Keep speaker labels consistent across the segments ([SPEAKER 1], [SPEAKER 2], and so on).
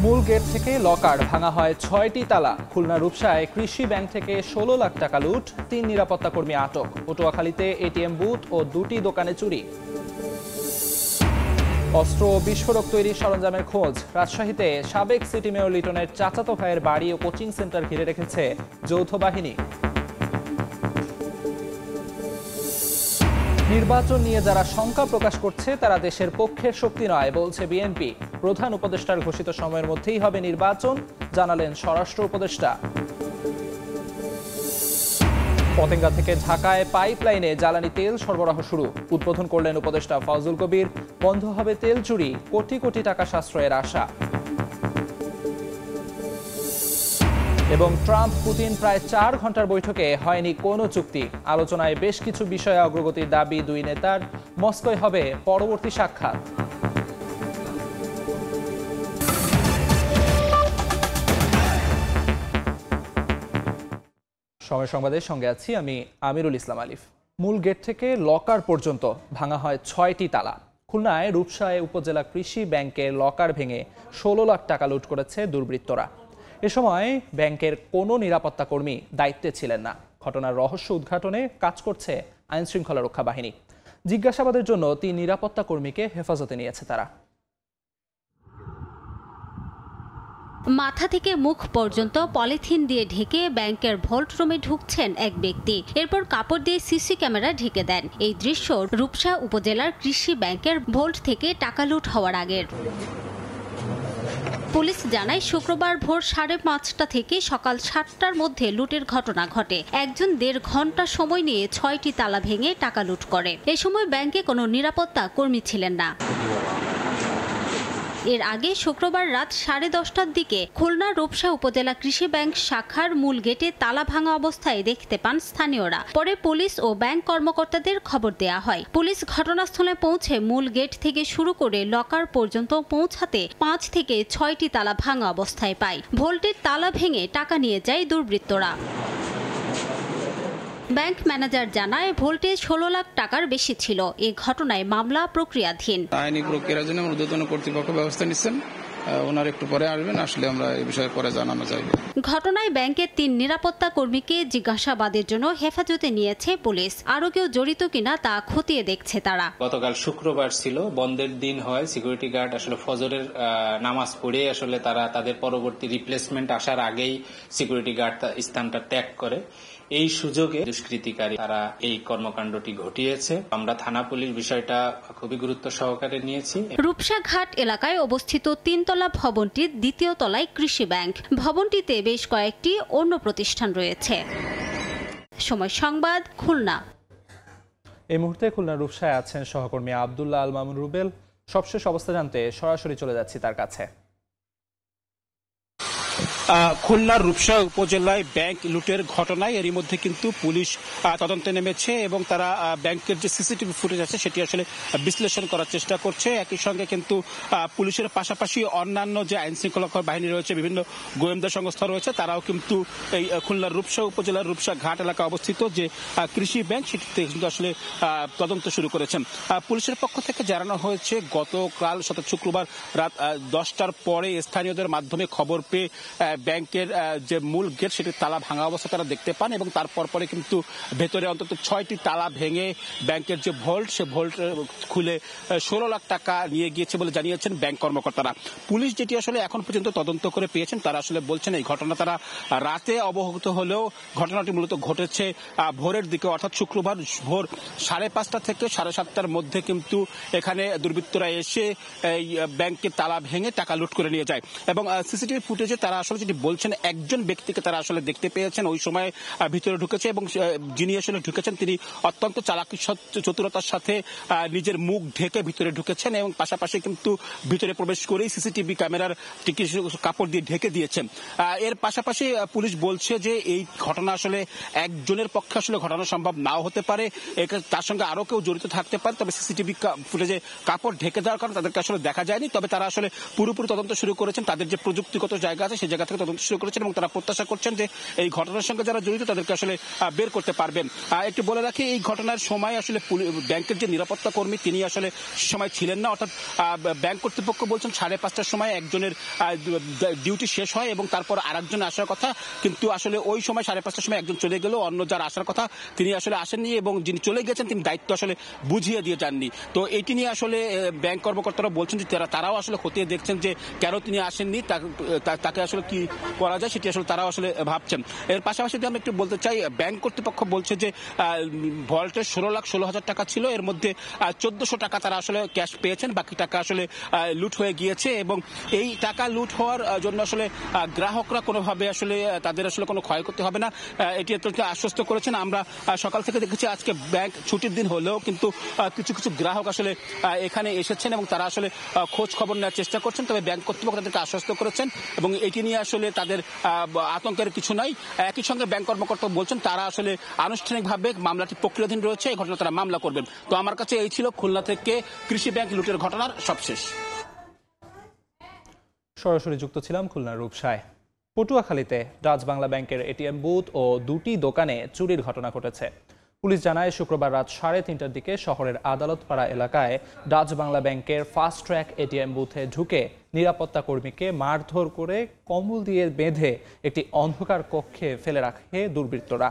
[SPEAKER 1] মূল গেট থেকে লকার ভাঙা হয় ৬টি তালা। খুলনা রূপসায় কৃষি ব্যাংক থেকে ১৬ লাখ টাকা লুট, ৩ নিরাপত্তা কর্মী আটক। পটুয়াখালীতে এটিএম বুথ ও ২টি দোকানে চুরি। অস্ত্র ও বিস্ফোরক তৈরির সরঞ্জামের খোঁজ। রাজশাহীতে সাবেক সিটি মেয়র লিটনের চাচাতো ভাইয়ের বাড়ি ও কোচিং সেন্টার ঘিরে রেখেছে যৌথ বাহিনী। নির্বাচন নিয়ে যারা শঙ্কা প্রকাশ করছে তারা দেশের পক্ষের শক্তি নয় বলছে বিএনপি। প্রধান উপদেষ্টার ঘোষিত সময়ের মধ্যেই হবে নির্বাচন, জানালেন স্বরাষ্ট্র উপদেষ্টা। পতেঙ্গা থেকে ঢাকায় পাইপলাইনে জ্বালানি তেল সরবরাহ শুরু, উদ্বোধন করলেন উপদেষ্টা ফজলুল কবির। বন্ধ হবে তেল চুরি, কোটি কোটি টাকা সাশ্রয়ের আশা। এবং ট্রাম্প পুতিন প্রায় ৪ ঘন্টার বৈঠকে হয়নি কোনো চুক্তি। আলোচনায় বেশ কিছু বিষয়ে অগ্রগতির দাবি দুই নেতার। মস্কোয় হবে পরবর্তী সাক্ষাৎ। সময় সংবাদের সঙ্গে আছি আমি আমিরুল ইসলাম আলিফ। মূল গেট থেকে লকার পর্যন্ত ভাঙা হয় ৬টি তালা। খুলনায় রূপসায় উপজেলা কৃষি ব্যাংকের লকার ভেঙে ১৬ লাখ টাকা লুট করেছে দুর্বৃত্তরা। এ সময় ব্যাংকের কোনো নিরাপত্তা কর্মী দায়িত্বে ছিলেন না। ঘটনার রহস্য উদ্ঘাটনে কাজ করছে আইনশৃঙ্খলা রক্ষা বাহিনী। জিজ্ঞাসাবাদের জন্য ৩ নিরাপত্তা কর্মীকে হেফাজতে নিয়েছে তারা।
[SPEAKER 2] মাথা থেকে মুখ পর্যন্ত পলিথিন দিয়ে ঢেকে ব্যাংকের ভল্ট রুমে ঢুকছেন এক ব্যক্তি, এরপর কাপড় দিয়ে সিসি ক্যামেরা ঢেকে দেন। এই দৃশ্য রূপসা উপজেলার কৃষি ব্যাংকের ভল্ট থেকে টাকা লুট হওয়ার আগের। পুলিশ জানায় শুক্রবার ভোর ৫:৩০ থেকে সকাল ৭টার মধ্যে লুটের ঘটনা ঘটে। একজন ১.৫ ঘন্টা সময় নিয়ে ৬টি তালা ভেঙে টাকা লুট করে। এ সময় ব্যাংকে কোনো নিরাপত্তা কর্মী ছিলেন না। এর আগে শুক্রবার রাত 10:30টার দিকে খুলনা রূপসা উপজেলা কৃষি ব্যাংক শাখার মূল গেটে তালা ভাঙা অবস্থায় দেখতে পান স্থানীয়রা। পরে পুলিশ ও ব্যাংক কর্মকর্তাদের খবর দেয়া হয়। পুলিশ ঘটনাস্থলে পৌঁছে মূল গেট থেকে শুরু করে লকার পর্যন্ত পৌঁছাতে ৫ থেকে ৬টি তালা ভাঙা অবস্থায় পায়। ভোল্টের তালা ভেঙে টাকা নিয়ে যায় দুর্বৃত্তরা। ব্যাংক ম্যানেজার জানায় ভোল্টে ১৬ লাখ টাকার বেশি ছিল। এই ঘটনায় মামলা প্রক্রিয়াধীন।
[SPEAKER 3] আইনি প্রক্রিয়ার জন্য ঊর্ধ্বতন কর্তৃপক্ষ ব্যবস্থা নিচ্ছেন, ওনার একটু পরে আসবেন, আসলে আমরা এই বিষয়ে পরে জানানো যাবে।
[SPEAKER 2] ঘটনায় ব্যাংকের ৩ নিরাপত্তা কর্মীকে জিজ্ঞাসাবাদের জন্য হেফাজতে নিয়েছে পুলিশ। আরো কেউ জড়িত কিনা তা খতিয়ে দেখছে তারা।
[SPEAKER 4] গতকাল শুক্রবার ছিল, বন্ধের দিন হয়। সিকিউরিটি গার্ড আসলে ফজরের নামাজ পড়ে আসলে তারা তাদের পরবর্তী রিপ্লেসমেন্ট আসার আগেই সিকিউরিটি গার্ড স্থানটা ত্যাগ করে। এই সুযোগে দুষ্কৃতিকারী তারা এই কর্মকাণ্ডটি ঘটিয়েছে। আমরা থানা পুলিশ বিষয়টা খুবই গুরুত্ব সহকারে নিয়েছি।
[SPEAKER 2] রূপসা ঘাট এলাকায় অবস্থিত ৩তলা ভবনটির ২য় তলায় কৃষি ব্যাংক। ভবনটিতে বেশ কয়েকটি অন্য প্রতিষ্ঠান রয়েছে। সময় সংবাদ, খুলনা।
[SPEAKER 1] এই মুহূর্তে খুলনা রূপসায় আছেন সহকর্মী আব্দুল্লাহ আল মামুন রুবেল। সবশেষ অবস্থা জানতে সরাসরি চলে যাচ্ছি তার কাছে।
[SPEAKER 5] খুলনার রূপসা উপজেলায় ব্যাংক লুটের ঘটনায় এরই মধ্যে কিন্তু পুলিশ তদন্তে নেমেছে এবং তারা ব্যাংকের যে সিসিটিভি ফুটেজ আছে সেটি আসলে বিশ্লেষণ করার চেষ্টা করছে। একই সঙ্গে কিন্তু পুলিশের পাশাপাশি অন্যান্য যে আইন শৃঙ্খলা বাহিনী রয়েছে, বিভিন্ন গোয়েন্দা সংস্থা রয়েছে, তারাও কিন্তু এই খুলনার রূপসা উপজেলার রূপসা ঘাট এলাকা অবস্থিত যে কৃষি ব্যাংক সেটিতে কিন্তু আসলে তদন্ত শুরু করেছেন। পুলিশের পক্ষ থেকে জানানো হয়েছে গতকাল শুক্রবার রাত 10টার পরে স্থানীয়দের মাধ্যমে খবর পেয়ে ব্যাংকের যে মূল গেট সেটির তালা ভাঙা অবস্থা তারা দেখতে পান এবং তারপর পরে কিন্তু ভেতরে অন্তত ৬টি তালা ভেঙে ব্যাংকের যে ভল্ট সে ভল্ট খুলে ১৬ লাখ টাকা নিয়ে গিয়েছে বলে জানিয়েছেন ব্যাংক কর্মকর্তারা। পুলিশ যেটি আসলে এখন পর্যন্ত তদন্ত করে পেয়েছেন, তারা আসলে বলছেন এই ঘটনা তারা রাতে অবহিত হলেও ঘটনাটি মূলত ঘটেছে ভোরের দিকে, অর্থাৎ শুক্রবার ভোর 5:30 থেকে 7:30টার মধ্যে কিন্তু এখানে দুর্বৃত্তরা এসে এই ব্যাংকের তালা ভেঙে টাকা লুট করে নিয়ে যায় এবং সিসিটিভি ফুটেজে তারা আসলে যেটি বলছেন একজন ব্যক্তিকে তারা আসলে দেখতে পেয়েছেন ওই সময় ভিতরে ঢুকেছে এবং যিনি আসলে ঢুকেছেন তিনি অত্যন্ত চালাকি চতুরতার সাথে নিজের মুখ ঢেকে ভিতরে ঢুকেছেন এবং পাশাপাশি কিন্তু ভিতরে প্রবেশ করেই সিসিটিভি ক্যামেরার কাপড় দিয়ে ঢেকে দিয়েছেন। এর পাশাপাশি পুলিশ বলছে যে এই ঘটনা আসলে একজনের পক্ষে আসলে ঘটানো সম্ভব নাও হতে পারে, তার সঙ্গে আরো কেউ জড়িত থাকতে পারে। তবে সিসিটিভি ফুটেজে কাপড় ঢেকে দেওয়ার কারণে তাদেরকে আসলে দেখা যায়নি। তবে তারা আসলে পুরোপুরি তদন্ত শুরু করেছেন। তাদের যে প্রযুক্তিগত জায়গা আছে সেই জায়গা থেকে থেকে তদন্ত শুরু করেছেন এবং তারা প্রত্যাশা করছেন যে এই ঘটনার সঙ্গে যারা জড়িত তাদেরকে আসলে বের করতে পারবেন। একটু বলে রাখি, এই ঘটনার সময় আসলে ব্যাংকের যে নিরাপত্তা কর্মী তিনি আসলে সময় ছিলেন না, অর্থাৎ ব্যাংক কর্তৃপক্ষ বলছেন 5:30টার সময় একজনের ডিউটি শেষ হয় এবং তারপর আরেকজন আসার কথা, কিন্তু আসলে ওই সময় 5:30টার সময় একজন চলে গেল, অন্য যার আসার কথা তিনি আসলে আসেননি এবং যিনি চলে গেছেন তিনি দায়িত্ব আসলে বুঝিয়ে দিয়ে যাননি। তো এটি নিয়ে আসলে ব্যাংক কর্মকর্তারা বলছেন যে তারাও আসলে খতিয়ে দেখছেন যে কেন তিনি আসেননি, তাকে আসলে কি করা যায় সেটি আসলে তারাও আসলে ভাবছেন। এর পাশাপাশি আমি একটু বলতে চাই, ব্যাংক কর্তৃপক্ষ বলছে যে ভল্টে 16,16,000 টাকা ছিল, এর মধ্যে 1400 টাকা তারা আসলে ক্যাশ পেয়েছেন, বাকি টাকা আসলে লুট হয়ে গিয়েছে এবং এই টাকা লুট হওয়ার জন্য আসলে গ্রাহকরা কোনোভাবে আসলে তাদের আসলে কোনো ক্ষয়ক্ষতি হবে না, এটি আশ্বস্ত করেছেন। আমরা সকাল থেকে দেখেছি আজকে ব্যাংক ছুটির দিন হলেও কিন্তু কিছু কিছু গ্রাহক আসলে এখানে এসেছেন এবং তারা আসলে খোঁজ খবর নেওয়ার চেষ্টা করছেন, তবে ব্যাংক কর্তৃপক্ষ তাদেরকে আশ্বস্ত করেছেন এবং এটি নিয়ে আসলে তাদের আতঙ্কের কিছু নাই। একই সঙ্গে ব্যাংক কর্মকর্তা বলছেন তারা আসলে আনুষ্ঠানিকভাবে মামলাটি প্রক্রিয়াধীন রয়েছে, এই ঘটনা তারা মামলা করবেন। তো আমার কাছে এই ছিল খুলনা থেকে কৃষি ব্যাংক লুটের ঘটনার সবশেষ।
[SPEAKER 1] সরাসরি যুক্ত ছিলাম খুলনার রূপসায়। পটুয়াখালীতে ডাচ বাংলা ব্যাংকের এটিএম বুথ ও দুটি দোকানে চুরির ঘটনা ঘটেছে। পুলিশ জানায় শুক্রবার রাত 3:30টার দিকে শহরের আদালতপাড়া এলাকায় ডাচ বাংলা ব্যাংকের ফাস্ট ট্র্যাক এটিএম বুথে ঢুকে নিরাপত্তা কর্মীকে মারধর করে কম্বল দিয়ে বেঁধে একটি অন্ধকার কক্ষে ফেলে রাখে দুর্বৃত্তরা।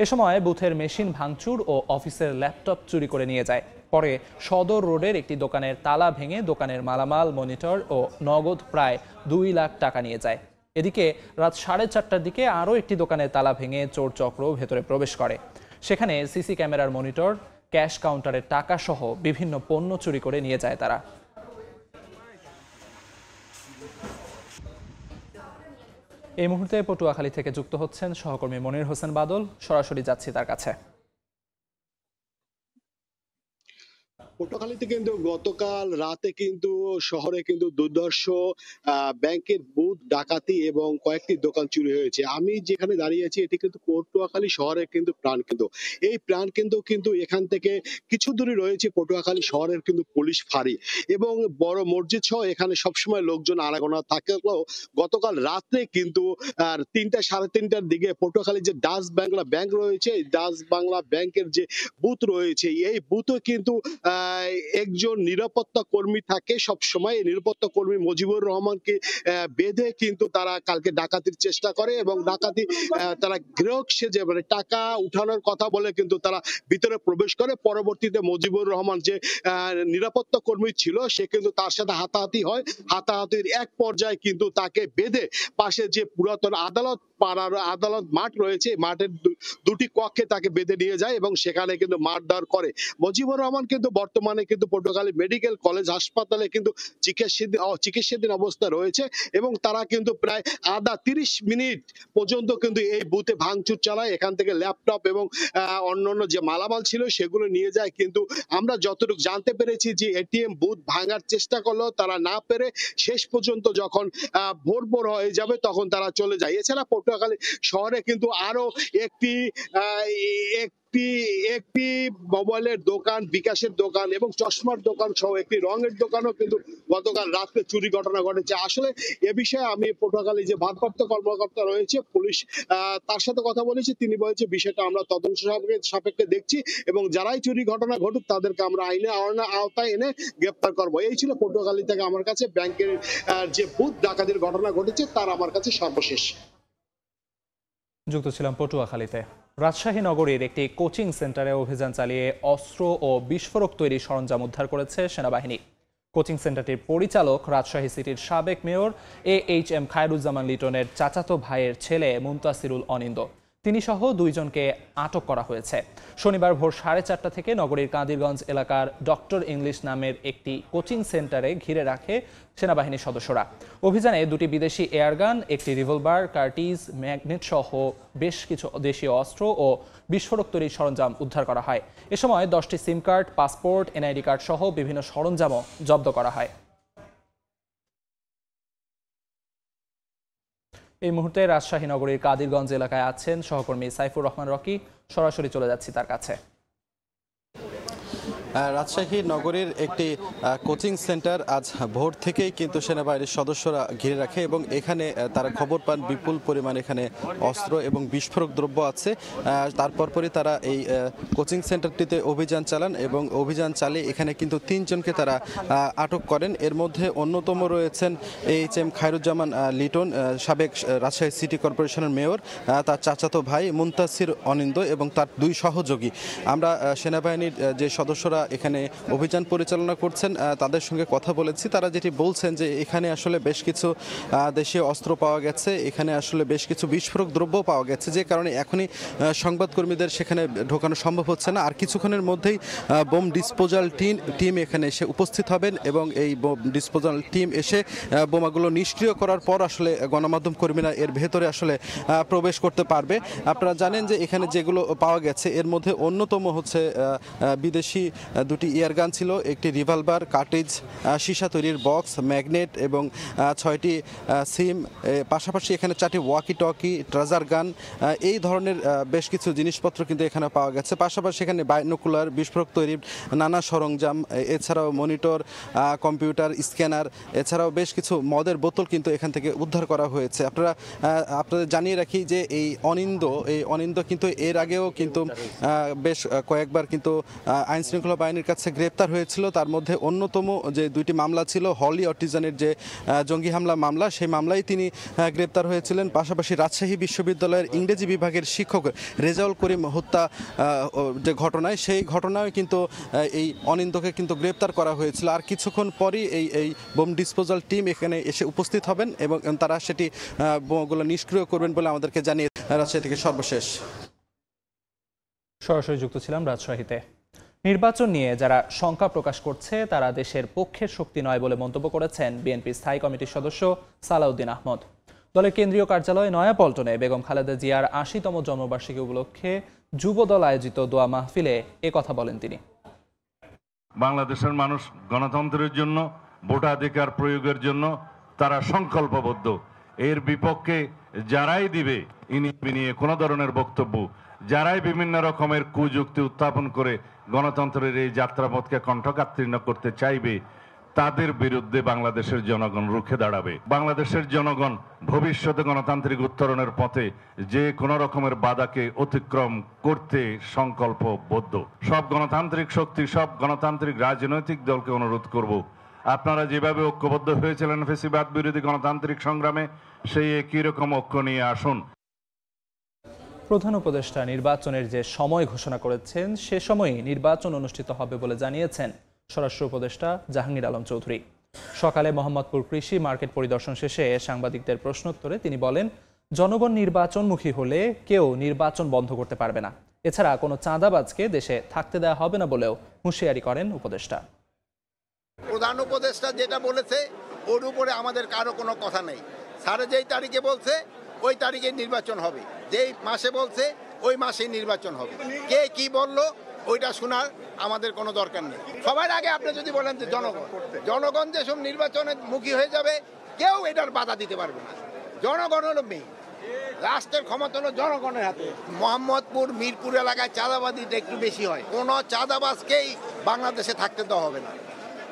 [SPEAKER 1] এ সময় বুথের মেশিন ভাঙচুর ও অফিসের ল্যাপটপ চুরি করে নিয়ে যায়। পরে সদর রোডের একটি দোকানের তালা ভেঙে দোকানের মালামাল, মনিটর ও নগদ প্রায় 2 লাখ টাকা নিয়ে যায়। এদিকে রাত 4:30টার দিকে আরও একটি দোকানের তালা ভেঙে চোর চক্র ভেতরে প্রবেশ করে। সেখানে সিসি ক্যামেরার মনিটর, ক্যাশ কাউন্টারের টাকা সহ বিভিন্ন পণ্য চুরি করে নিয়ে যায় তারা। এই মুহূর্তে পটুয়াখালী থেকে যুক্ত হচ্ছেন সহকর্মী মনির হোসেন বাদল, সরাসরি যাচ্ছি তার কাছে।
[SPEAKER 6] পটুয়াখালীতে কিন্তু গতকাল রাতে কিন্তু শহরে কিন্তু দুর্ধর্ষ ব্যাংকের বুথ ডাকাতি এবং কয়েকটি দোকান চুরি হয়েছে। আমি যেখানে দাঁড়িয়ে আছি এটি কিন্তু পটুয়াখালী শহরের কিন্তু প্রাণকেন্দ্র। এই প্রাণকেন্দ্র কিন্তু এখান থেকে কিছু দূরে রয়েছে পটুয়াখালী শহরের কিন্তু পুলিশ ফাঁড়ি এবং বড় মসজিদ সহ এখানে সবসময় লোকজন আনাগোনা থাকলেও গতকাল রাত্রে কিন্তু 3টা 3:30টার দিকে পটুয়াখালী যে ডাচ বাংলা ব্যাংক রয়েছে, ডাচ বাংলা ব্যাংকের যে বুথ রয়েছে, এই বুথে কিন্তু একজন নিরাপত্তা কর্মী থাকে সব সময়। নিরাপত্তা কর্মী মুজিবুর রহমানকে বেঁধে কিন্তু তারা কালকে ডাকাতির চেষ্টা করে এবং ডাকাতি তারা গ্রাহক সেজে মানে টাকা উঠানোর কথা বলে কিন্তু তারা ভিতরে প্রবেশ করে। পরবর্তীতে মুজিবুর রহমান যে নিরাপত্তা কর্মী ছিল সে কিন্তু তার সাথে হাতাহাতি হয়। হাতাহাতির এক পর্যায়ে কিন্তু তাকে বেঁধে পাশে যে পুরাতন আদালত মাঠ রয়েছে, মাঠের দুটি কক্ষে তাকে বেঁধে নিয়ে যায় এবং সেখানে কিন্তু মারধর করে। মুজিবুর রহমান কিন্তু বর্তমানে কিন্তু পটুয়াখালী মেডিকেল কলেজ হাসপাতালে কিন্তু চিকিৎসাধীন অবস্থা রয়েছে এবং তারা কিন্তু প্রায় 30 মিনিট পর্যন্ত কিন্তু এই বুথে ভাঙচুর চালায়। এখান থেকে ল্যাপটপ এবং অন্যান্য যে মালামাল ছিল সেগুলো নিয়ে যায়। কিন্তু আমরা যতটুকু জানতে পেরেছি যে এটিএম বুথ ভাঙার চেষ্টা করলো, তারা না পেরে শেষ পর্যন্ত যখন ভোর হয়ে যাবে তখন তারা চলে যায়। এছাড়া পটুয়াখালী শহরে কিন্তু আরো একটি মোবাইলের দোকান, বিকাশের দোকান এবং চশমার দোকান সহ একটি রঙের দোকানও কিন্তু গতকাল রাতে চুরি ঘটনা ঘটেছে। আসলে এ বিষয়ে আমি পটুয়াখালী যে ভারপ্রাপ্ত কর্মকর্তা রয়েছে পুলিশ, তার সাথে কথা বলেছি। তিনি বলেছে বিষয়টা আমরা তদন্ত সাপেক্ষে দেখছি এবং যারাই চুরি ঘটনা ঘটুক তাদেরকে আমরা আইনের আওতায় এনে গ্রেপ্তার করবো। এই ছিল পটুয়াখালী থেকে আমার কাছে ব্যাংকের যে বুথ ডাকাতির ঘটনা ঘটেছে তার আমার কাছে সর্বশেষ।
[SPEAKER 1] যুক্ত ছিলাম পটুয়াখালীতে। রাজশাহী নগরীর একটি কোচিং সেন্টারে অভিযান চালিয়ে অস্ত্র ও বিস্ফোরক তৈরির সরঞ্জাম উদ্ধার করেছে সেনাবাহিনী। কোচিং সেন্টারটির পরিচালক রাজশাহী সিটির সাবেক মেয়র AHM খায়রুজ্জামান লিটনের চাচাতো ভাইয়ের ছেলে মুনতাসিরুল অনিন্দ, তিনি সহ 2 জনকে আটক করা হয়েছে। শনিবার ভোর 4:30টা থেকে নগরীর কাদিরগঞ্জ এলাকার ডক্টর ইংলিশ নামের একটি কোচিং সেন্টারে ঘিরে রাখে সেনাবাহিনীর সদস্যরা। অভিযানে 2টি বিদেশি এয়ারগান, একটি রিভলভার, কার্টিজ, ম্যাগনেট সহ বেশ কিছু দেশীয় অস্ত্র ও বিস্ফোরক তৈরির সরঞ্জাম উদ্ধার করা হয়। এ সময় 10টি সিম কার্ড, পাসপোর্ট, NID কার্ড সহ বিভিন্ন সরঞ্জামও জব্দ করা হয়। এই মুহূর্তে রাজশাহী নগরীর কাদিরগঞ্জ এলাকায় আছেন সহকর্মী সাইফুর রহমান রকি, সরাসরি চলে যাচ্ছি তার কাছে।
[SPEAKER 7] রাজশাহী নগরীর একটি কোচিং সেন্টার আজ ভোর থেকেই কিন্তু সেনাবাহিনীর সদস্যরা ঘিরে রাখে এবং এখানে তারা খবর পান বিপুল পরিমাণ এখানে অস্ত্র এবং বিস্ফোরক দ্রব্য আছে। তারপরই তারা এই কোচিং সেন্টারটিতে অভিযান চালান এবং অভিযান চালিয়ে এখানে কিন্তু 3 জনকে তারা আটক করেন। এর মধ্যে অন্যতম রয়েছেন HM খায়রুজ্জামান লিটন, সাবেক রাজশাহী সিটি কর্পোরেশনের মেয়র, তার চাচাতো ভাই মুনতাসির অনিন্দ এবং তার 2 সহযোগী। আমরা সেনাবাহিনীর যে সদস্যরা এখানে অভিযান পরিচালনা করছেন তাদের সঙ্গে কথা বলেছি। তারা যেটি বলছেন যে এখানে আসলে বেশ কিছু দেশীয় অস্ত্র পাওয়া গেছে, এখানে আসলে বেশ কিছু বিস্ফোরক দ্রব্য পাওয়া গেছে, যে কারণে এখনই সংবাদকর্মীদের সেখানে ঢোকানো সম্ভব হচ্ছে না। আর কিছুক্ষণের মধ্যেই বোম ডিসপোজাল টিম এখানে এসে উপস্থিত হবেন এবং এই বোম ডিসপোজাল টিম এসে বোমাগুলো নিষ্ক্রিয় করার পর আসলে গণমাধ্যম কর্মীরা এর ভেতরে আসলে প্রবেশ করতে পারবে। আপনারা জানেন যে এখানে যেগুলো পাওয়া গেছে এর মধ্যে অন্যতম হচ্ছে বিদেশি 2টি ইয়ারগান ছিল, একটি রিভলভার, কার্ট্রিজ, সীসা তৈরির বক্স, ম্যাগনেট এবং 6টি সিম, পাশাপাশি এখানে 4টি ওয়াকি টকি, ট্রেজার গান, এই ধরনের বেশ কিছু জিনিসপত্র কিন্তু এখানে পাওয়া গেছে। পাশাপাশি এখানে বাইনোকুলার, বিস্ফোরক তৈরির নানা সরঞ্জাম, এছাড়াও মনিটর, কম্পিউটার, স্ক্যানার, এছাড়াও বেশ কিছু মদের বোতল কিন্তু এখান থেকে উদ্ধার করা হয়েছে। আপনাদের জানিয়ে রাখি যে এই অনিন্দ কিন্তু এর আগেও কিন্তু বেশ কয়েকবার কিন্তু আইন শৃঙ্খলা বাহিনীর কাছে গ্রেপ্তার হয়েছিল। তার মধ্যে অন্যতম যে 2টি মামলা ছিল, হলি অর্টিজানের যে জঙ্গি হামলা মামলা, সেই মামলায় তিনি গ্রেপ্তার হয়েছিলেন। পাশাপাশি রাজশাহী বিশ্ববিদ্যালয়ের ইংরেজি বিভাগের শিক্ষক রেজাউল করিম হত্যা যে ঘটনায়, সেই ঘটনায় কিন্তু এই অনিন্দকে কিন্তু গ্রেপ্তার করা হয়েছিল। আর কিছুক্ষণ পরই এই বোম ডিসপোজাল টিম এখানে এসে উপস্থিত হবেন এবং তারা সেটি বোমাগুলো নিষ্ক্রিয় করবেন বলে আমাদেরকে জানিয়ে। রাজশাহী থেকে সর্বশেষ।
[SPEAKER 1] সরাসরি যুক্ত ছিলাম রাজশাহীতে। নির্বাচন নিয়ে যারা শঙ্কা প্রকাশ করছে তারা দেশের পক্ষের শক্তি নয় বলে মন্তব্য করেছেন বিএনপি স্থায়ী কমিটির সদস্য সালাউদ্দিন আহমদ। দলের কেন্দ্রীয় কার্যালয় নয়াপল্টনে বেগম খালেদা জিয়ার ৮০তম জন্মবার্ষিকী উপলক্ষে যুবদল আয়োজিত দোয়া মাহফিলে কথা বলেন তিনি।
[SPEAKER 8] বাংলাদেশের মানুষ গণতন্ত্রের জন্য, ভোটাধিকার প্রয়োগের জন্য তারা সংকল্পবদ্ধ। এর বিপক্ষে যারাই দিবে নিয়ে কোনো ধরনের বক্তব্য, যারাই বিভিন্ন রকমের কুযুক্তি উত্থাপন করে গণতন্ত্রের এই যাত্রাপথকে কণ্ঠকাত্তীর্ণ করতে চাইবে, তাদের বিরুদ্ধে বাংলাদেশের জনগণ রুখে দাঁড়াবে। বাংলাদেশের জনগণ ভবিষ্যতে গণতান্ত্রিক উত্তরণের পথে যে কোনো রকমের বাধাকে অতিক্রম করতে সংকল্পবদ্ধ। সব গণতান্ত্রিক শক্তি, সব গণতান্ত্রিক রাজনৈতিক দলকে অনুরোধ করব, আপনারা যেভাবে ঐক্যবদ্ধ হয়েছিলেন ফ্যাসিবাদ বিরোধী গণতান্ত্রিক সংগ্রামে, সেই একই রকম ঐক্য নিয়ে আসুন।
[SPEAKER 1] প্রধান উপদেষ্টা নির্বাচনের যে সময় ঘোষণা করেছেন সে সময়ই নির্বাচন অনুষ্ঠিত হবে বলে জানিয়েছেন স্বরাষ্ট্র উপদেষ্টা জাহাঙ্গীর আলম চৌধুরী। সকালে মোহাম্মদপুর কৃষি মার্কেট পরিদর্শন শেষে সাংবাদিকদের প্রশ্নোত্তরে তিনি বলেন, জনগণ নির্বাচনমুখী হলে কেউ নির্বাচন বন্ধ করতে পারবে না। এছাড়া কোনো চাঁদাবাজকে দেশে থাকতে দেওয়া হবে না বলেও হুঁশিয়ারি করেন উপদেষ্টা।
[SPEAKER 9] প্রধান উপদেষ্টা যেটা বলেছে ওর উপরে আমাদের কারো কোনো কথা নেই। স্যার যেই তারিখে বলছে ওই তারিখে নির্বাচন হবে, যেই মাসে বলছে ওই মাসেই নির্বাচন হবে। কে কি বললো ওইটা শোনার আমাদের কোনো দরকার নেই। সবার আগে আপনি যদি বলেন যে জনগণ যেসব নির্বাচনের মুখী হয়ে যাবে, কেউ এটার বাধা দিতে পারবে না। জনগণ হলো মেয়ে, রাষ্ট্রের ক্ষমতা হলো জনগণের হাতে। মোহাম্মদপুর, মিরপুর এলাকায় চাঁদাবাদিটা একটু বেশি হয়। কোনো চাঁদাবাজকেই বাংলাদেশে থাকতে দেওয়া হবে না।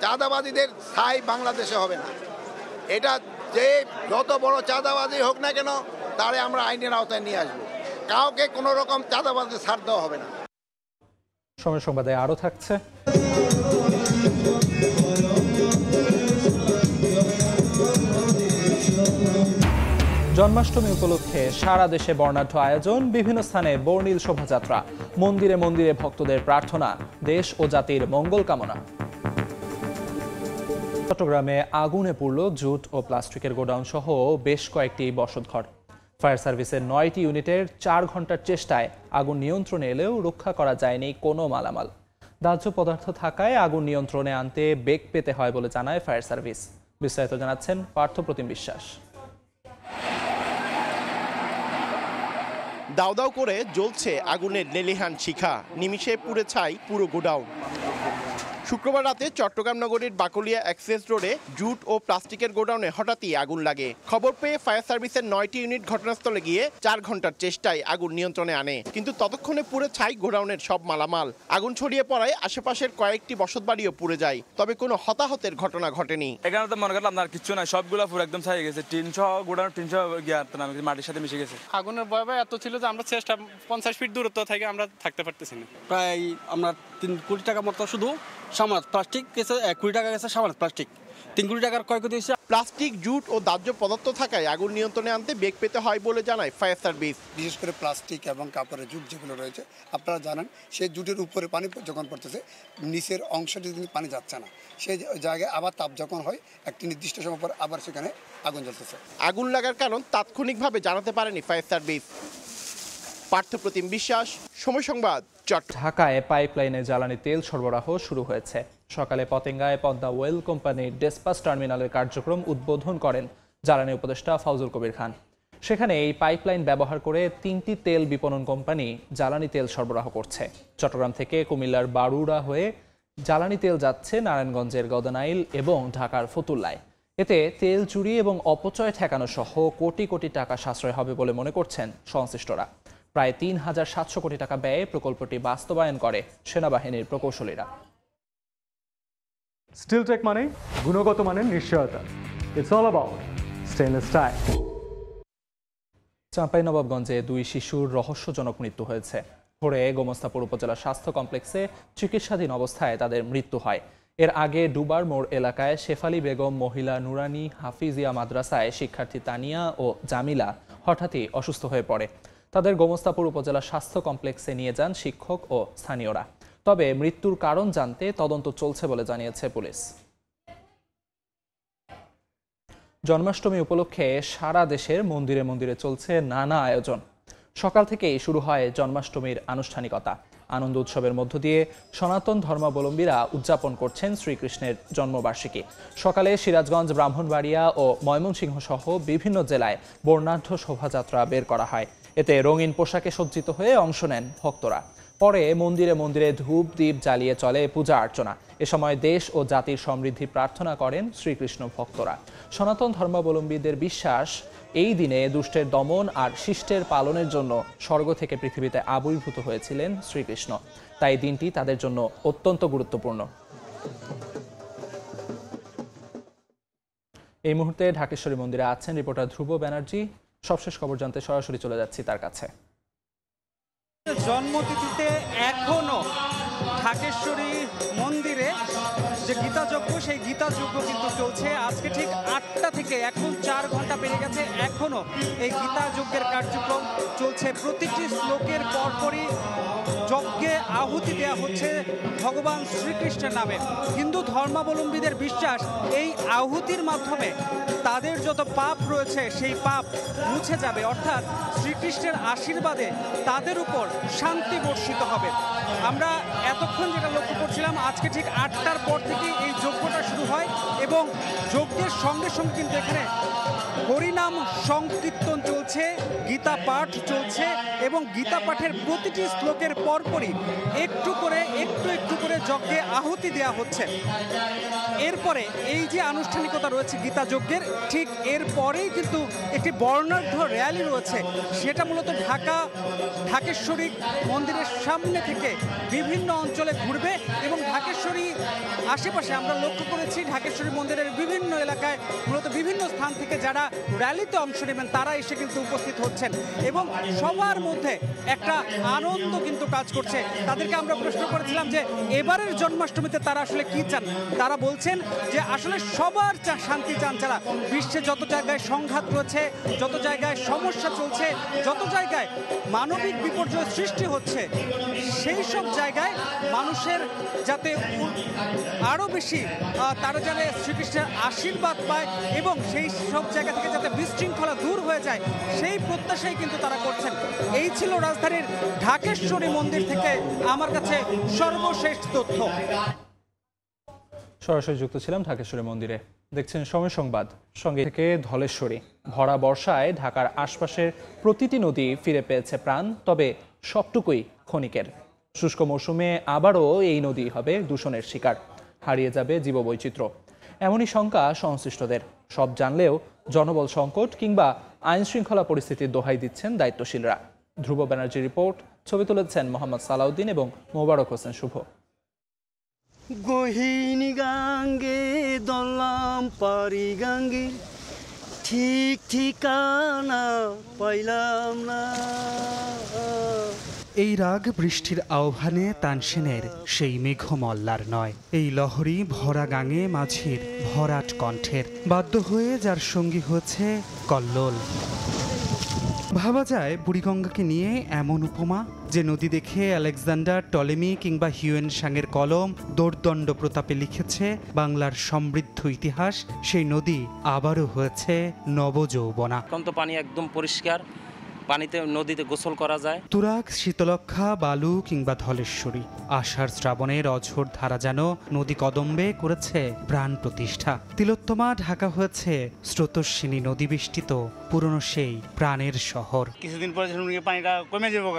[SPEAKER 9] চাঁদাবাদীদের স্থায়ী বাংলাদেশে হবে না। এটা যে যত বড় চাঁদাবাজি হোক না কেন, তারে আমরা আইনের আওতায় নিয়ে আসবো। কাউকে কোনো রকম চাঁদাবাজি ছাড় দেওয়া হবে না।
[SPEAKER 1] সময় সংবাদে আরও থাকছে। জন্মাষ্টমী উপলক্ষে সারা দেশে বর্ণাঢ্য আয়োজন, বিভিন্ন স্থানে বর্ণিল শোভাযাত্রা, মন্দিরে মন্দিরে ভক্তদের প্রার্থনা, দেশ ও জাতির মঙ্গল কামনা। চট্টগ্রামে আগুনে পুড়ল জুট ও প্লাস্টিকের গোডাউন সহ বেশ কয়েকটি বসতঘর। ফায়ার সার্ভিসের 9টি ইউনিটের 4 ঘন্টার চেষ্টায় আগুন নিয়ন্ত্রণে এলেও রক্ষা করা যায়নি কোনো মালামাল। দাহ্য পদার্থ থাকায় আগুন নিয়ন্ত্রণে আনতে বেগ পেতে হয় বলে জানায় ফায়ার সার্ভিস। বিস্তারিত জানাচ্ছেন পার্থপ্রতিম বিশ্বাস।
[SPEAKER 10] দাউ দাউ করে জ্বলছে আগুনের লেলিহান শিখা, নিমিষে পুড়ে ছাই পুরো গোডাউন। শুক্রবার রাতে চট্টগ্রাম নগরীর বাকলিয়া অ্যাক্সেস রোডে জুট ও প্লাস্টিকের গোডাউনে হঠাৎই আগুন লাগে। খবর পেয়ে ফায়ার সার্ভিসের 9টি ইউনিট ঘটনাস্থলে গিয়ে 4 ঘন্টার চেষ্টায় আগুন নিয়ন্ত্রণে আনে, কিন্তু ততক্ষণে পুড়ে ছাই গোডাউনের সব মালামাল। আগুন ছড়িয়ে পড়ায় আশেপাশের কয়েকটি বসতবাড়িও পুড়ে যায়, তবে কোনো হতাহতের ঘটনা ঘটেনি।
[SPEAKER 11] এখানে তো মনে করলাম আপনার কিছু না, সবগুলো পুরো একদম ছাই গেছে, 300 গোডাউন 300 মাটির সাথে মিশে গেছে।
[SPEAKER 12] আগুনের ভয় এত ছিল যে আমরা চেষ্টা 50 ফিট দূরত্ব থেকে আমরা থাকতে পারতেছি না।
[SPEAKER 11] প্রায় আমরা 3 কোটি টাকা মতো শুধু সামান্য প্লাস্টিক গেছে, 1 কোটি টাকা গেছে সামান্য প্লাস্টিক, 3 কোটি টাকার ক্ষয়ক্ষতি হয়েছে।
[SPEAKER 10] প্লাস্টিক, জুট ও দাহ্য পদার্থ থাকায় আগুন নিয়ন্ত্রণে আনতে বেগ পেতে হয় বলে জানায় ফায়ার সার্ভিস।
[SPEAKER 13] বিশেষ করে প্লাস্টিক এবং কাপড়ের জুট যেগুলো রয়েছে, আপনারা জানেন সেই জুটের উপরে পানি যখন পড়তেছে নিচের অংশটি কিন্তু পানি যাচ্ছে না, সেই জায়গায় আবার তাপ যখন হয় একটি নির্দিষ্ট সময় পর আবার সেখানে আগুন জ্বলতেছে।
[SPEAKER 10] আগুন লাগার কারণ তাৎক্ষণিকভাবে জানাতে পারেনি ফায়ার সার্ভিস। পার্থপ্রতিম বিশ্বাস, সময় সংবাদ, চট্টগ্রাম।
[SPEAKER 1] ঢাকায় পাইপলাইনে জ্বালানি তেল সরবরাহ শুরু হয়েছে। সকালে পতেঙ্গায় পদ্মা ওয়েল কোম্পানির ডেসপাস টার্মিনালের কার্যক্রম উদ্বোধন করেন জ্বালানি উপদেষ্টা ফাউজুল কবির খান। সেখানে এই পাইপলাইন ব্যবহার করে 3টি তেল বিপণন কোম্পানি জ্বালানি তেল সরবরাহ করছে। চট্টগ্রাম থেকে কুমিল্লার বারুড়া হয়ে জ্বালানি তেল যাচ্ছে নারায়ণগঞ্জের গদনাইল এবং ঢাকার ফতুল্লায়। এতে তেল চুরি এবং অপচয় ঠেকানো সহ কোটি কোটি টাকা সাশ্রয় হবে বলে মনে করছেন সংশ্লিষ্টরা। প্রায় 3700 কোটি টাকা ব্যয়ে প্রকল্পটি বাস্তবায়ন করে সেনাবাহিনীর প্রকৌশলীরা।
[SPEAKER 14] স্টিলটেক মানে গুণগত মানের নিশ্চয়তা। It's all about stainless style.
[SPEAKER 1] চাঁপাইনবাবগঞ্জে 2 শিশুর রহস্যজনক মৃত্যু হয়েছে। ভোরে গোমস্তাপুর উপজেলা স্বাস্থ্য কমপ্লেক্সে চিকিৎসাধীন অবস্থায় তাদের মৃত্যু হয়। এর আগে ডুবার মোড় এলাকায় শেফালি বেগম মহিলা নুরানি হাফিজিয়া মাদ্রাসায় শিক্ষার্থী তানিয়া ও জামিলা হঠাৎই অসুস্থ হয়ে পড়ে। তাদের গোমস্তাপুর উপজেলা স্বাস্থ্য কমপ্লেক্সে নিয়ে যান শিক্ষক ও স্থানীয়রা। তবে মৃত্যুর কারণ জানতে তদন্ত চলছে বলে জানিয়েছে পুলিশ। জন্মাষ্টমী উপলক্ষে সারা দেশের মন্দিরে মন্দিরে চলছে নানা আয়োজন। সকাল থেকেই শুরু হয় জন্মাষ্টমীর আনুষ্ঠানিকতা। আনন্দ উৎসবের মধ্য দিয়ে সনাতন ধর্মাবলম্বীরা উদযাপন করছেন শ্রীকৃষ্ণের জন্মবার্ষিকী। সকালে সিরাজগঞ্জ, ব্রাহ্মণবাড়িয়া ও ময়মনসিংহ সহ বিভিন্ন জেলায় বর্ণাঢ্য শোভাযাত্রা বের করা হয়। এতে রঙিন পোশাকে সজ্জিত হয়ে অংশ নেন ভক্তরা। পরে মন্দিরে মন্দিরে ধূপ দ্বীপ জ্বালিয়ে চলে পূজা অর্চনা। এ সময় দেশ ও জাতির সমৃদ্ধি প্রার্থনা করেন শ্রীকৃষ্ণ ভক্তরা। সনাতন ধর্মাবলম্বীদের বিশ্বাস, এই দিনে দুষ্টের দমন আর শিষ্টের পালনের জন্য স্বর্গ থেকে পৃথিবীতে আবির্ভূত হয়েছিলেন শ্রীকৃষ্ণ। তাই দিনটি তাদের জন্য অত্যন্ত গুরুত্বপূর্ণ। এই মুহূর্তে ঢাকেশ্বরী মন্দিরে আছেন রিপোর্টার ধ্রুব ব্যানার্জি। সবশেষ খবর জানতে সরাসরি চলে যাচ্ছি তার কাছে।
[SPEAKER 15] জন্মতিথিতে এখনো ঢাকেশ্বরী মন্দিরে যে গীতাযজ্ঞ, সেই গীতাযজ্ঞ কিন্তু চলছে। আজকে ঠিক 8টা থেকে এখন 4 ঘন্টা পেরিয়ে গেছে, এখনো এই গীতাযজ্ঞের কার্যক্রম চলছে। প্রতিটি শ্লোকের পরপরই যজ্ঞে আহুতি দেওয়া হচ্ছে ভগবান শ্রীকৃষ্ণের নামে। হিন্দু ধর্মাবলম্বীদের বিশ্বাস, এই আহুতির মাধ্যমে তাদের যত পাপ রয়েছে সেই পাপ মুছে যাবে, অর্থাৎ শ্রীকৃষ্ণের আশীর্বাদে তাদের উপর শান্তি বর্ষিত হবে। আমরা এতক্ষণ যেটা লক্ষ্য করছিলাম, আজকে ঠিক 8টার পর থেকে এই যজ্ঞটা শুরু হয় এবং যজ্ঞের সঙ্গে সঙ্গে কিন্তু এখানে হরিনাম সংকীর্তন চলছে, গীতা পাঠ চলছে এবং গীতা পাঠের প্রতিটি শ্লোকের পরপরই একটু করে যজ্ঞে আহুতি দেওয়া হচ্ছে। এরপরে এই যে আনুষ্ঠানিকতা রয়েছে গীতা যজ্ঞের, ঠিক এরপরেই কিন্তু একটি বর্ণাঢ্য র্যালি রয়েছে। সেটা মূলত ঢাকেশ্বরী মন্দিরের সামনে থেকে বিভিন্ন অঞ্চলে ঘুরবে এবং ঢাকেশ্বরী আশেপাশে আমরা লক্ষ্য করেছি ঢাকেশ্বরী মন্দিরের বিভিন্ন এলাকায় মূলত বিভিন্ন স্থান থেকে যারা র্যালিতে অংশ নেবেন তারা এসে কিন্তু উপস্থিত হচ্ছেন এবং সবার মধ্যে একটা আনন্দ কিন্তু কাজ করছে। তাদেরকে আমরা প্রশ্ন করেছিলাম যে এবারের জন্মাষ্টমীতে তারা আসলে কি চান। তারা বলছেন যে আসলে সবার শান্তি চান তারা। বিশ্বে যত জায়গায় সংঘাত রয়েছে, যত জায়গায় সমস্যা চলছে, যত জায়গায় মানবিক বিপর্যয় সৃষ্টি হচ্ছে, সেই সব জায়গায় মানুষের যাতে আরও বেশি তারা যেন শ্রীকৃষ্ণের আশীর্বাদ পায় এবং সেই সব জায়গা থেকে যাতে বিশৃঙ্খলা দূর হয়ে যায়, সেই প্রত্যাশাই কিন্তু তারা করছেন। এই ছিল রাজধানীর ঢাকেশ্বরী মন্দির থেকে আমার কাছে সর্বশেষ তথ্য।
[SPEAKER 1] সরাসরি যুক্ত ছিলাম ঢাকেশ্বরী মন্দিরে। দেখছেন সময় সংবাদ, সঙ্গে থেকে ধলেশ্বরী। ভরা বর্ষায় ঢাকার আশপাশের প্রতিটি নদী ফিরে পেয়েছে প্রাণ, তবে সবটুকুই ক্ষণিকের। শুষ্ক মৌসুমে আবারও এই নদী হবে দূষণের শিকার। হারিয়ে যাবে জীববৈচিত্র্য। এমনই শঙ্কা সংশ্লিষ্টদের। সব জানলেও জনবল সংকট কিংবা আইন শৃঙ্খলা পরিস্থিতির দোহাই দিচ্ছেন দায়িত্বশীলরা। ধ্রুব ব্যানার্জি রিপোর্ট। ছবি তুলেছেন মোহাম্মদ সালাউদ্দিন এবং মোবারক হোসেন শুভ।
[SPEAKER 16] গহিনী গাঙ্গে দলাম পারি গাঙ্গে ঠিক ঠিকানা পাইলাম না।
[SPEAKER 17] এই রাগ বৃষ্টির আহ্বানে তানসেনের সেই মেঘমল্লার নয়, এই লহরী ভরা গাঙে মাঝির ভরাট কণ্ঠের, বাধ্য হয়ে যার সঙ্গী হয়েছে কল্লোল। ভাবা যায় বুড়িগঙ্গাকে নিয়ে এমন উপমা, যে নদী দেখে আলেকজান্ডার, টলেমি কিংবা হিউয়েন সাংয়ের কলম দোর্দণ্ড প্রতাপে লিখেছে বাংলার সমৃদ্ধ ইতিহাস, সেই নদী আবারও হয়েছে নবযৌবনা।
[SPEAKER 18] পানি একদম পরিষ্কার, পানিতে নদীতে গোসল করা যায়।
[SPEAKER 17] তুরাগ, শীতলক্ষা, বালু কিংবা ধলেশ্বরী, আষাঢ় শ্রাবণের অঝোর ধারা যেন নদী কদম্বে করেছে প্রাণ প্রতিষ্ঠা। তিলোত্তমা ঢাকা হয়েছে স্রোতস্বিনী নদী বেষ্টিত পুরনো সেই প্রাণের শহর।
[SPEAKER 19] কিছুদিন পরে পানিটা কমে যাবো,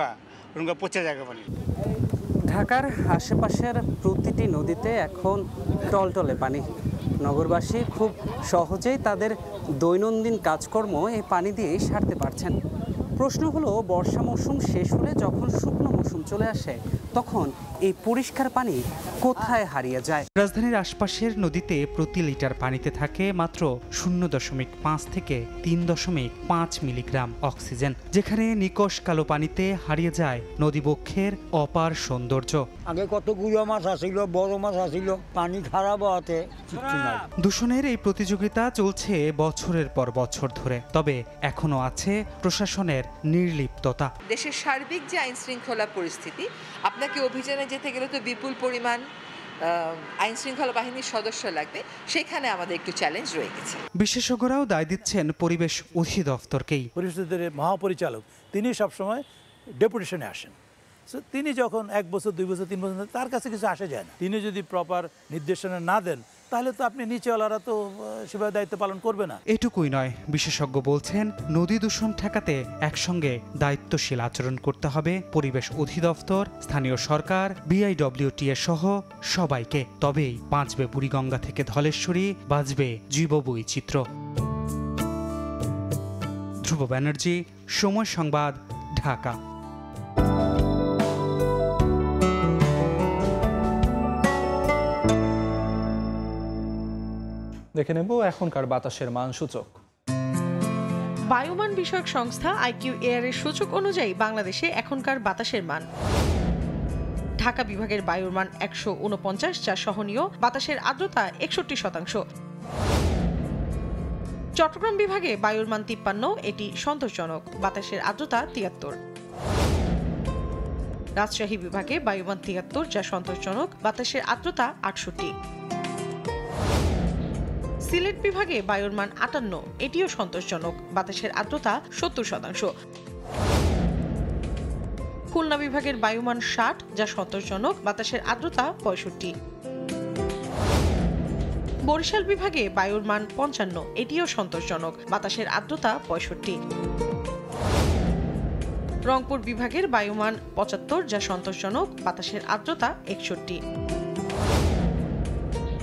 [SPEAKER 19] পচে যাবে পানি।
[SPEAKER 15] ঢাকার আশেপাশের প্রতিটি নদীতে এখন টলটলে পানি। নগরবাসী খুব সহজেই তাদের দৈনন্দিন কাজকর্ম এই পানি দিয়েই সারতে পারছেন। প্রশ্ন হলো, বর্ষা মৌসুম শেষ হলে যখন শুকনো মৌসুম চলে আসে, তখন এই পরিষ্কার পানি কোথায় হারিয়ে যায়?
[SPEAKER 17] রাজধানীর আশপাশের নদীতে প্রতি লিটার পানিতে থাকে মাত্র 0.5 থেকে 3.5 মিলিগ্রাম অক্সিজেন, যেখানে নিকষ কালো পানিতে হারিয়ে যায় নদীবক্ষের অপার সৌন্দর্য।
[SPEAKER 16] আগে কত গুঁড়ো মাছ আসিল, বড় মাছ আসিল, পানি খারাপ হতে কিছু নাই।
[SPEAKER 17] দূষণের এই প্রতিযোগিতা চলছে বছরের পর বছর ধরে, তবে এখনো আছে প্রশাসনের নির্লিপ্ততা।
[SPEAKER 20] দেশের সার্বিক যে আইন শৃঙ্খলা পরিস্থিতি, আপনাকে অভিযানে যেতে গেলে তো বিপুল পরিমাণ আইন শৃঙ্খলা বাহিনীর সদস্য লাগবে, সেখানে আমাদের একটু চ্যালেঞ্জ রয়ে গেছে।
[SPEAKER 17] বিশেষজ্ঞরাও দায় দিচ্ছেন পরিবেশ অধিদপ্তরকেই।
[SPEAKER 21] পরিস্থিতির মহাপরিচালক তিনি সবসময় ডেপুটেশনে আসেন। তিনি যখন 1 বছর 2 বছর 3 বছর তার কাছে কিছু আসে যায় না। তিনি যদি প্রপার নির্দেশনা না দেন, তাহলে তো আপনি নিচেওয়ালারা তো সেভাবে দায়িত্ব পালন করবে না।
[SPEAKER 17] এটুকুই নয়, বিশেষজ্ঞ বলছেন নদী দূষণ ঠেকাতে একসঙ্গে দায়িত্বশীল আচরণ করতে হবে পরিবেশ অধিদপ্তর, স্থানীয় সরকার, BIWTA সহ সবাইকে। তবেই বাঁচবে বুড়িগঙ্গা থেকে ধলেশ্বরী, বাঁচবে জীববৈচিত্র্য। ধ্রুব ব্যানার্জি, সময় সংবাদ, ঢাকা।
[SPEAKER 1] দেখে নেব এখনকার বাতাসের মান সূচক।
[SPEAKER 22] বায়ুমান বিষয়ক সংস্থা IQ Air এর সূচক অনুযায়ী বাংলাদেশে এখনকার বাতাসের মান: ঢাকা বিভাগের বায়ুর মান 149, যা সহনীয়, বাতাসের আর্দ্রতা 61%। চট্টগ্রাম বিভাগে বায়ুর মান 53, এটি সন্তোষজনক, বাতাসের আর্দ্রতা 73। রাজশাহী বিভাগে বায়ুমান 73, যা সন্তোষজনক, বাতাসের আর্দ্রতা 68। সিলেট বিভাগে বায়ুর মান 58, এটিও সন্তোষজনক, বাতাসের আর্দ্রতা 70%। খুলনা বিভাগের বায়ুমান 60, যা সন্তোষজনক, বাতাসের আর্দ্রতা 65। বরিশাল বিভাগে বায়ুর মান 55, এটিও সন্তোষজনক, বাতাসের আর্দ্রতা 65। রংপুর বিভাগের বায়ুমান 75, যা সন্তোষজনক, বাতাসের আর্দ্রতা 61।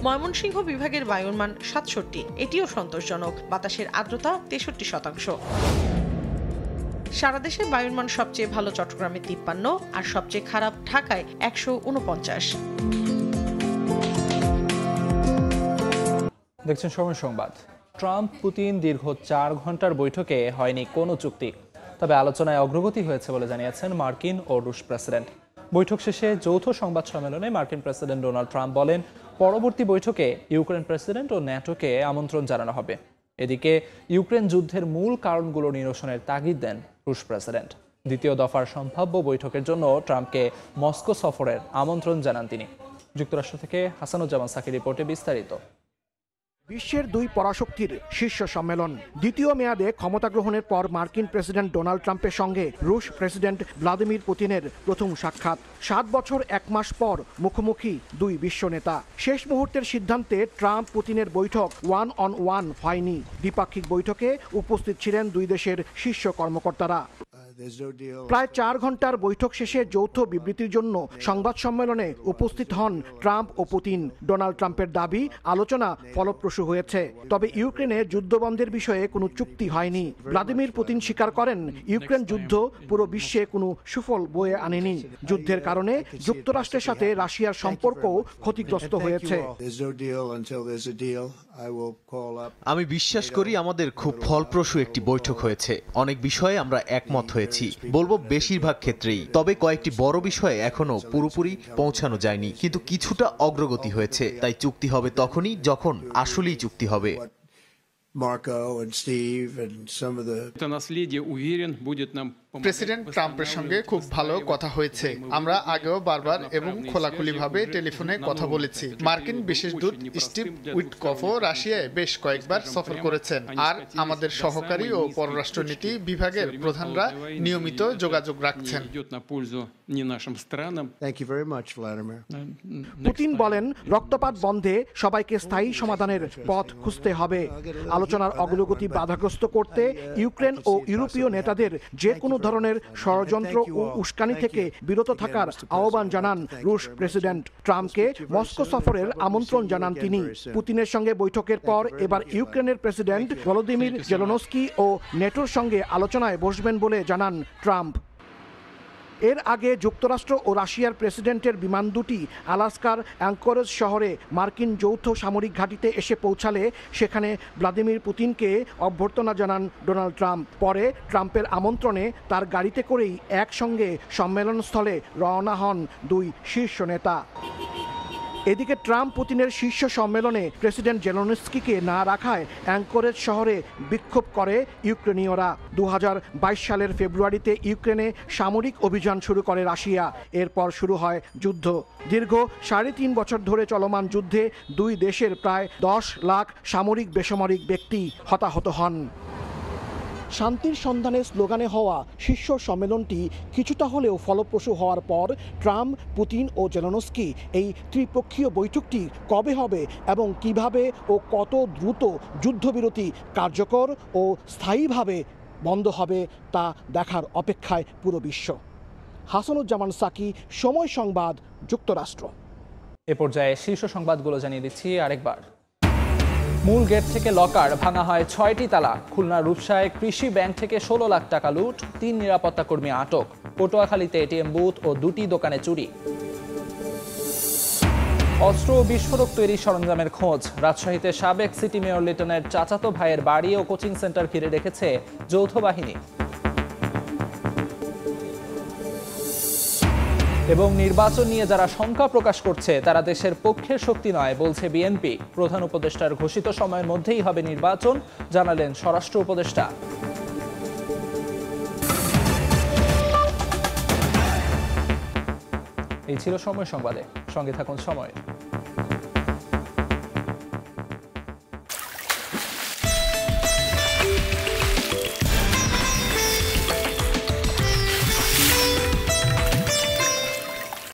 [SPEAKER 22] ময়মনসিংহ বিভাগের বায়ুর মান 67, এটিও সন্তোষজনক, বাতাসের আর্দ্রতা 63%। সারা দেশে বায়ুর মান সবচেয়ে ভালো চট্টগ্রামে 53 আর সবচেয়ে খারাপ ঢাকায় 149।
[SPEAKER 1] দেখছেন সময় সংবাদ। ট্রাম্প পুতিন দীর্ঘ 4 ঘন্টার বৈঠকে হয়নি কোনো চুক্তি, তবে আলোচনায় অগ্রগতি হয়েছে বলে জানিয়েছেন মার্কিন ও রুশ প্রেসিডেন্ট। বৈঠক শেষে যৌথ সংবাদ সম্মেলনে মার্কিন প্রেসিডেন্ট ডোনাল্ড ট্রাম্প বলেন, পরবর্তী বৈঠকে ইউক্রেন প্রেসিডেন্ট ও ন্যাটোকে আমন্ত্রণ জানানো হবে। এদিকে ইউক্রেন যুদ্ধের মূল কারণগুলো নিরসনের তাগিদ দেন রুশ প্রেসিডেন্ট। দ্বিতীয় দফার সম্ভাব্য বৈঠকের জন্য ট্রাম্পকে মস্কো সফরের আমন্ত্রণ জানান তিনি। যুক্তরাষ্ট্র থেকে হাসানুজ্জামান সাকির রিপোর্টে বিস্তারিত।
[SPEAKER 23] বিশ্বের 2 পরাশক্তির শীর্ষ সম্মেলন। দ্বিতীয় মেয়াদে ক্ষমতা গ্রহণের পর মার্কিন প্রেসিডেন্ট ডোনাল্ড ট্রাম্পের সঙ্গে রুশ প্রেসিডেন্ট ভ্লাদিমির পুতিনের প্রথম সাক্ষাৎ। 7 বছর 1 মাস পর মুখোমুখি 2 বিশ্ব নেতা। শেষ মুহূর্তের সিদ্ধান্তে ট্রাম্প পুতিনের বৈঠক 1-on-1 হয়নি। দ্বিপাক্ষিক বৈঠকে উপস্থিত ছিলেন 2 দেশের শীর্ষ কর্মকর্তারা। প্রায় 4 ঘন্টার বৈঠক শেষে যৌথ বিবৃতির জন্য সংবাদ সম্মেলনে উপস্থিত হন ট্রাম্প ও পুতিন। ডোনাল্ড ট্রাম্পের দাবি আলোচনা ফলপ্রসূ হয়েছে, তবে ইউক্রেনে যুদ্ধবন্ধের বিষয়ে কোনো চুক্তি হয়নি। ভ্লাদিমির পুতিন স্বীকার করেন ইউক্রেন যুদ্ধ পুরো বিশ্বে কোনো সুফল বয়ে আনেনি। যুদ্ধের কারণে যুক্তরাষ্ট্রের সাথে রাশিয়ার সম্পর্ক ক্ষতিগ্রস্ত হয়েছে।
[SPEAKER 2] আমি বিশ্বাস করি আমাদের খুব ফলপ্রসূ একটি বৈঠক হয়েছে। অনেক বিষয়ে আমরা একমত হয়েছি, বলবো বেশিরভাগ ক্ষেত্রেই। তবে কয়েকটি বড় বিষয়ে এখনো পুরোপুরি পৌঁছানো যায়নি, কিন্তু কিছুটা অগ্রগতি হয়েছে। তাই চুক্তি হবে তখনই যখন আসলেই চুক্তি হবে।
[SPEAKER 3] প্রেসিডেন্ট ট্রাম্পের সঙ্গে খুব ভালো কথা হয়েছে। আমরা আগেও বারবার এবং খোলাখুলিভাবে টেলিফোনে কথা বলেছি। মার্কিন বিশেষ দূত স্টিভ উইটকফও রাশিয়ায় বেশ কয়েকবার সফর করেছেন, আর আমাদের সহকারী ও পররাষ্ট্রনীতি বিভাগের প্রধানরা নিয়মিত যোগাযোগ রাখছেন।
[SPEAKER 23] পুতিন বলেন রক্তপাত বন্ধে সবাইকে স্থায়ী সমাধানের পথ খুঁজতে হবে। আলোচনার অগ্রগতি বাধাগ্রস্ত করতে ইউক্রেন ও ইউরোপীয় নেতাদের যে কোনো ধরনের ষড়যন্ত্র ও উস্কানি থেকে বিরত থাকার আহ্বান জানান রুশ প্রেসিডেন্ট। ট্রাম্পকে মস্কো সফরের আমন্ত্রণ জানান তিনি। পুতিনের সঙ্গে বৈঠকের পর এবার ইউক্রেনের প্রেসিডেন্ট ভলোদিমির জেলেনস্কি ও নেটোর সঙ্গে আলোচনায় বসবেন বলে জানান ট্রাম্প। এর আগে যুক্তরাষ্ট্র ও রাশিয়ার প্রেসিডেন্টের বিমান দুটি আলাস্কার অ্যাঙ্করেজ শহরে মার্কিন যৌথ সামরিক ঘাঁটিতে এসে পৌঁছালে সেখানে ভ্লাদিমির পুতিনকে অভ্যর্থনা জানান ডোনাল্ড ট্রাম্প। পরে ট্রাম্পের আমন্ত্রণে তার গাড়িতে করেই একসঙ্গে সম্মেলনস্থলে রওনা হন দুই শীর্ষ নেতা। এদিকে ট্রাম্প পুতিনের শীর্ষ সম্মেলনে প্রেসিডেন্ট জেলেনস্কিকে না রাখায় অ্যাঙ্করেজ শহরে বিক্ষোভ করে ইউক্রেনীয়রা। 2022 সালের ফেব্রুয়ারিতে ইউক্রেনে সামরিক অভিযান শুরু করে রাশিয়া। এরপর শুরু হয় যুদ্ধ। দীর্ঘ 3.5 বছর ধরে চলমান যুদ্ধে দুই দেশের প্রায় 10 লাখ সামরিক বেসামরিক ব্যক্তি হতাহত হন। শান্তির সন্ধানে স্লোগানে হওয়া শীর্ষ সম্মেলনটি কিছুটা হলেও ফলপ্রসূ হওয়ার পর ট্রাম্প, পুতিন ও জেলেনস্কি এই ত্রিপক্ষীয় বৈঠকটি কবে হবে এবং কিভাবে ও কত দ্রুত যুদ্ধবিরতি কার্যকর ও স্থায়ীভাবে বন্ধ হবে তা দেখার অপেক্ষায় পুরো বিশ্ব। হাসানুজ্জামান সাকি, সময় সংবাদ, যুক্তরাষ্ট্র।
[SPEAKER 1] এ পর্যায়ে শীর্ষ সংবাদগুলো জানিয়ে দিচ্ছি আরেকবার। মূল গেট থেকে লকার ভাঙা হয় 6টি তালা। খুলনার রূপসায় কৃষি ব্যাংক থেকে 16 লাখ টাকা লুট, 3 নিরাপত্তা কর্মী আটক। পটুয়াখালীতে এটিএম বুথ ও 2টি দোকানে চুরি। অস্ত্র ও বিস্ফোরক তৈরি সরঞ্জামের খোঁজ। রাজশাহীতে সাবেক সিটি মেয়র লিটনের চাচাতো ভাইয়ের বাড়ি ও কোচিং সেন্টার ঘিরে রেখেছে যৌথ বাহিনী। এবং নির্বাচন নিয়ে যারা শঙ্কা প্রকাশ করছে তারা দেশের পক্ষের শক্তি নয় বলছে বিএনপি। প্রধান উপদেষ্টার ঘোষিত সময়ের মধ্যেই হবে নির্বাচন, জানালেন স্বরাষ্ট্র উপদেষ্টা। এই ছিল সময় সংবাদে, সঙ্গে থাকুন সময়।